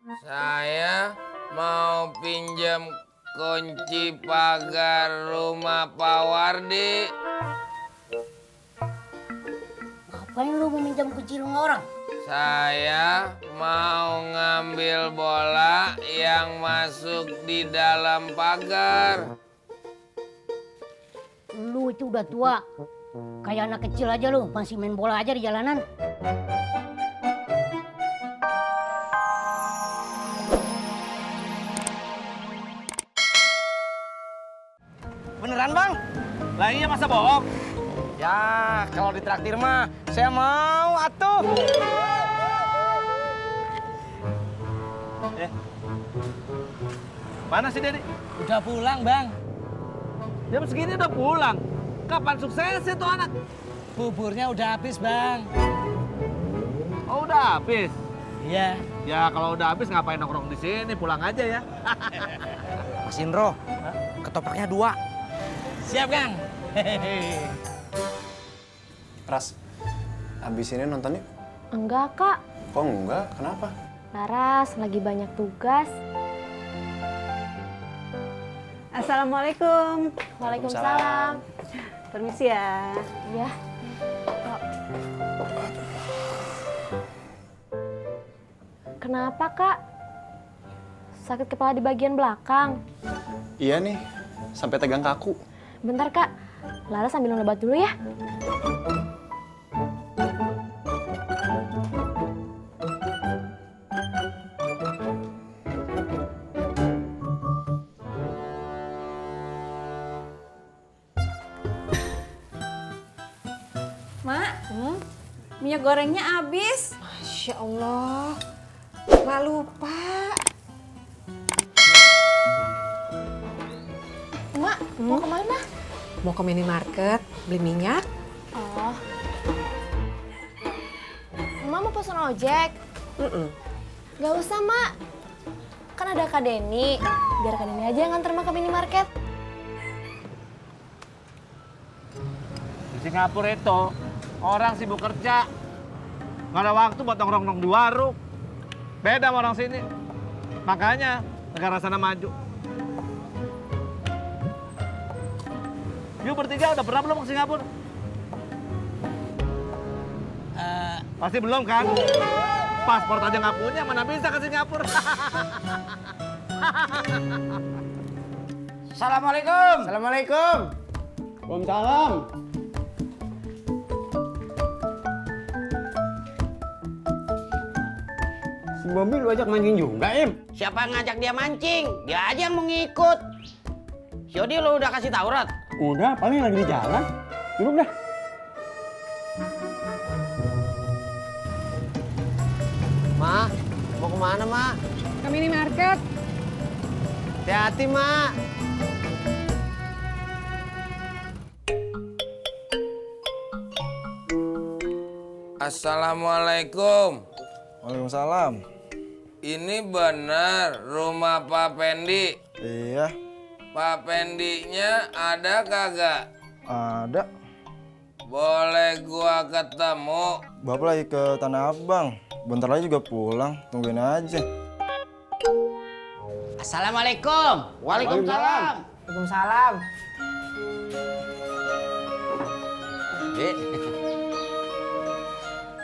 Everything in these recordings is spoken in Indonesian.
Saya mau pinjam kunci pagar rumah Pak Wardi. Ngapain lu mau minjam kunci rumah orang? Saya mau ngambil bola yang masuk di dalam pagar. Lu itu udah tua. Kayak anak kecil aja lu, masih main bola aja di jalanan. Beneran bang? Lah iya masa bohong? Ya kalau ditraktir mah saya mau atuh. Mana sih Dedi? Udah pulang bang. Jam segini udah pulang. Kapan suksesnya tuh anak? Buburnya udah habis bang. Oh udah habis. Iya. Ya kalau udah habis ngapain nongkrong di sini? Pulang aja ya. Mas Indro, ketopraknya 2. Siap kang. Ras, abis ini nonton yuk? Enggak, Kak. Kok enggak? Kenapa? Laras lagi banyak tugas. Assalamualaikum. Waalaikumsalam. Permisi ya. Iya. Kenapa, Kak? Sakit kepala di bagian belakang. Iya nih, sampai tegang kaku. Bentar, Kak. Laras sambil minum obat dulu ya. Mak, minyak gorengnya habis. Masya Allah, nggak lupa. Mak, mau kemana? Mau ke minimarket, beli minyak. Oh. Emak mau pesen ojek? Gak usah, Mak. Kan ada Kak Denny. Biar Kak Denny aja yang nganter Mak ke minimarket. Di Singapura itu orang sibuk kerja. Nggak ada waktu buat nongkrong di warung. Beda sama orang sini. Makanya negara sana maju. Yuk bertiga udah pernah belum ke Singapura? Pasti belum kan? Paspor aja nggak punya, mana bisa ke Singapura? Assalamualaikum. Assalamualaikum. Waalaikumsalam. Si Bobby lu ajak mancing juga, Im? Siapa yang ngajak dia mancing? Dia aja yang mau ngikut. Si Odi lo udah kasih tahu, Rat? Udah, paling lagi di jalan. Duduk dah. Ma, mau kemana, Ma? Ke minimarket. Hati-hati, Ma. Assalamualaikum. Waalaikumsalam. Ini benar rumah Pak Pendi. Iya, Pak Pendinya ada kagak? ada. Boleh gua ketemu? Bapak lagi ke Tanah Abang. Bentar lagi juga pulang. Tungguin aja. Assalamualaikum. Waalaikumsalam. Waalaikumsalam.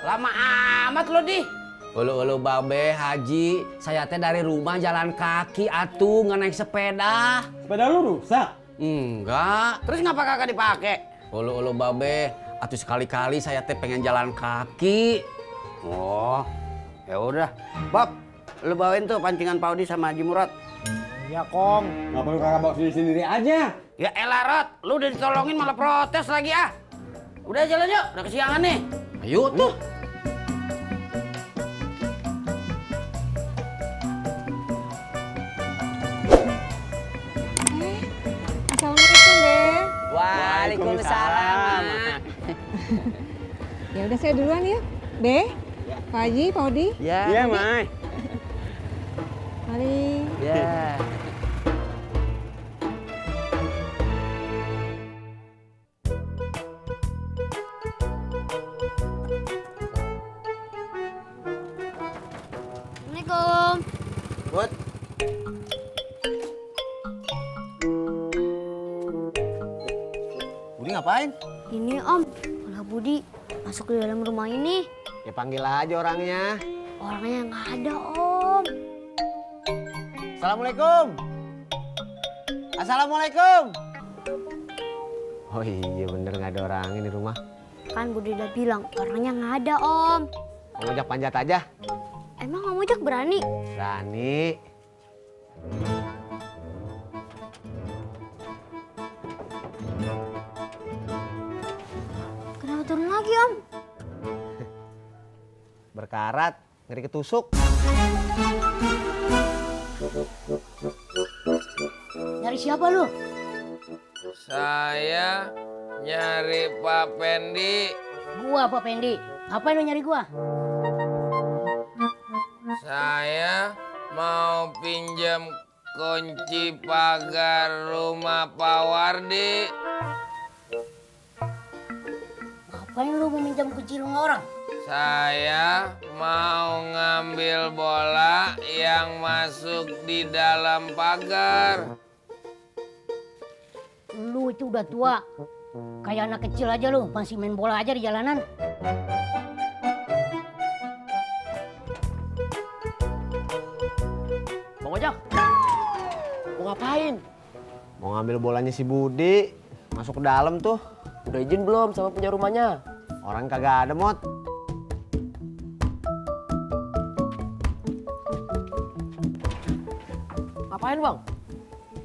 Lama amat lo, Di. Ulu babe, Haji, saya teh dari rumah jalan kaki atuh, nggak naik sepeda. Sepeda lu rusak? Enggak. Terus ngapa kagak dipakai? Ulu babe, atuh sekali-kali saya teh pengen jalan kaki. Oh, ya udah. Bob, lu bawain tuh pancingan Pak Odi sama Haji Murad. Iya, Kong. Ngapa lu kagak bawa sendiri-sendiri aja? Ya elah, Rod, lu udah ditolongin malah protes lagi ah. Udah jalan yuk, udah kesiangan nih. Ayo tuh. Assalamualaikum, Be. Waalaikumsalam. Ya udah saya duluan ya, Be. Pak Haji, Pak Odi. Ya. Iya, Mai. Mari. Ya. Assalamualaikum. Bud. Budi ngapain? Ini Om, malah Budi masuk ke dalam rumah ini. Ya panggil aja orangnya. Orangnya nggak ada Om. Assalamualaikum. Assalamualaikum. Oh iya bener nggak ada orang di rumah. Kan Budi udah bilang orangnya nggak ada Om. Mau ngajak panjat aja. Emang Om Ojak berani? Berani. Kenapa turun lagi Om? Berkarat, ngeri ketusuk. Nyari siapa lu? Saya nyari Pak Pendi. Gua Pak Pendi. Ngapain lu nyari gua? Saya mau pinjam kunci pagar rumah Pak Wardi. Ngapain lu mau minjam kunci rumah orang? Saya mau ngambil bola yang masuk di dalam pagar. Lu itu udah tua. Kayak anak kecil aja lu, masih main bola aja di jalanan. Bang Ojak, mau ngapain? Mau ngambil bolanya si Budi, masuk ke dalam tuh. Udah izin belum sama punya rumahnya? Orang kagak ada, Mot. Ngapain, Bang?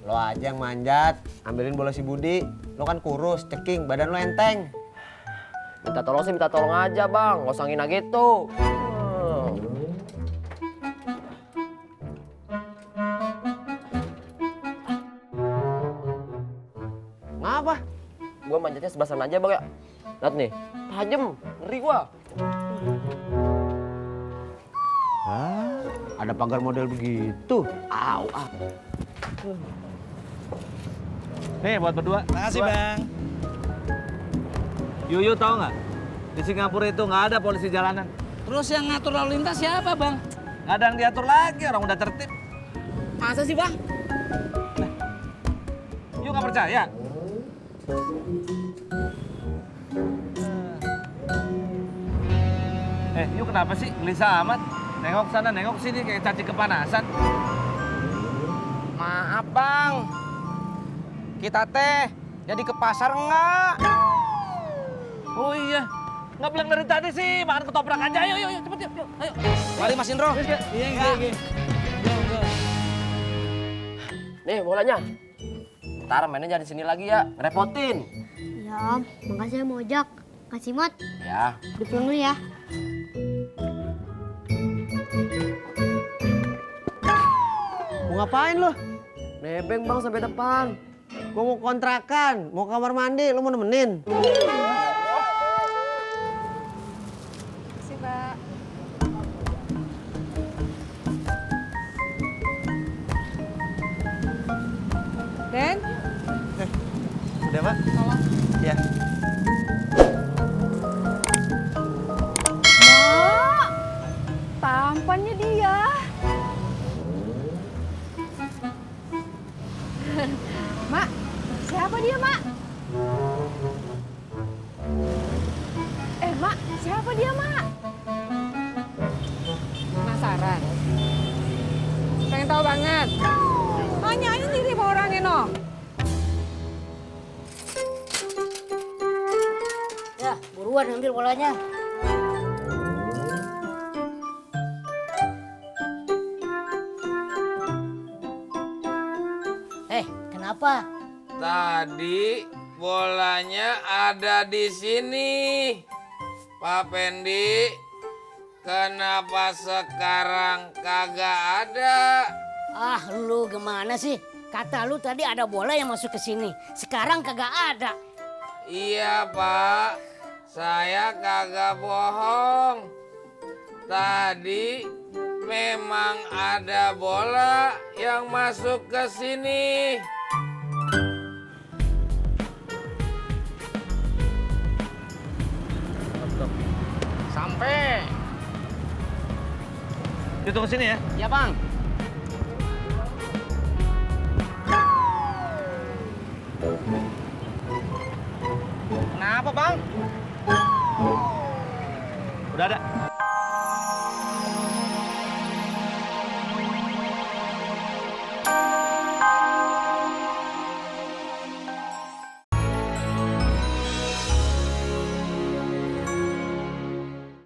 Lo aja yang manjat, ambilin bola si Budi. Lo kan kurus, ceking, badan lo enteng. Minta tolong sih minta tolong aja, Bang. Nggak usah ngina gitu. Ngapa? Gua manjatnya sebelah sana aja, Bang ya. Lihat nih, tajem, ngeri gua. Ada pagar model begitu. Au, ah. Nih buat berdua. Makasih bang. Yuyu tahu nggak? Di Singapura itu nggak ada polisi jalanan. Terus yang ngatur lalu lintas siapa, Bang? Nggak ada yang diatur lagi, orang udah tertib. Masa sih, Bang? Yu nggak percaya? Yu kenapa sih gelisah amat? Nengok sana, nengok sini kayak cacing kepanasan. Maaf, Bang. Kita teh jadi ke pasar enggak? Oh iya, nggak bilang dari tadi sih, makan ketoprak aja. Ayo, cepet yuk, ayo. Mari Mas Indro. Iya. Nih bolanya. Ntar mainnya jadi sini lagi ya, repotin. Ya Om, makasih ya Om Ojak. Kasih Mot. Ya. Udah pulang dulu ya. Mau ngapain lo? Nebeng Bang sampai depan. Gua mau kontrakan, mau kamar mandi, lo mau nemenin? Makasih, Mbak. Den, Udah pak? tolong. Ya. Mak, tampannya dia. Mak, siapa dia, Mak? Mak, siapa dia, Mak? Penasaran? Pengen tahu banget? Tanya aja sendiri sama orangnya, no. Ya, buruan ambil bolanya. Kenapa? Tadi bolanya ada di sini. Pak Pendi, kenapa sekarang kagak ada? Ah, lu gimana sih? Kata lu tadi ada bola yang masuk ke sini. Sekarang kagak ada. Iya, Pak. Saya kagak bohong. Tadi memang ada bola yang masuk ke sini. Sampai. Yu tunggu sini ya. Ya Bang. Udah ada.